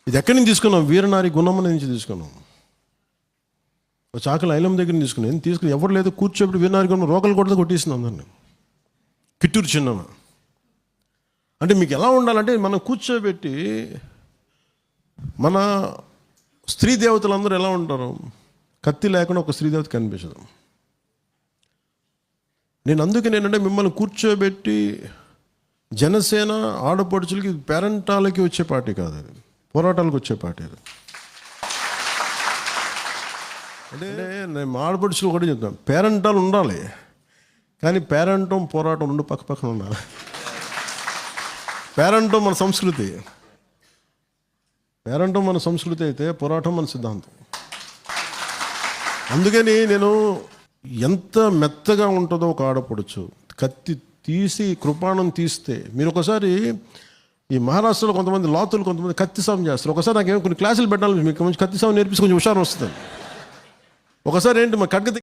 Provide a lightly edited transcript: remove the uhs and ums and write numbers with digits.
ఇది ఎక్కడి నుంచి తీసుకున్నాం? వీరనారి గుణమ్మ నుంచి తీసుకున్నాం. ఒక చాకలి ఐలం దగ్గర తీసుకున్నాను. తీసుకుని ఎవరు లేదు కూర్చోబెట్టి వీరనారి గుణం రోకలు కొడితే కొట్టేసింది అందరిని. కిట్టూరు చిన్నమ్మ. అంటే మీకు ఎలా ఉండాలంటే మనం కూర్చోబెట్టి మన స్త్రీ దేవతలందరూ ఎలా ఉంటారు? కత్తి లేకుండా ఒక స్త్రీ దేవత కనిపించదు. అందుకే నేనంటే మిమ్మల్ని కూర్చోబెట్టి జనసేన ఆడపడుచులకి పేరెంటాలకి వచ్చే పార్టీ కాదు, అది పోరాటాలకు వచ్చే పార్టీ. అది అంటే నేను మా ఆడపడుచులు ఒకటి చెప్తాను, పేరెంటాలు ఉండాలి కానీ పేరెంటం పోరాటం రెండు పక్క పక్కన ఉండాలి. పేరెంటం మన సంస్కృతి, పేరెంటం మన సంస్కృతి అయితే పోరాటం మన సిద్ధాంతం. అందుకని నేను ఎంత మెత్తగా ఉంటుందో ఒక ఆడపడుచు, కత్తి తీసి కృపాణం తీస్తే, మీరు ఒకసారి ఈ మహారాష్ట్రలో కొంతమంది లాతులు కొంతమంది కత్తి సాగు చేస్తారు. ఒకసారి నాకేమో కొన్ని క్లాసులు పెట్టాలి, మీకు మంచి కత్తి సాగు నేర్పించి కొంచెం హుషారు వస్తుంది. ఒకసారి ఏంటి మా ఖడ్గ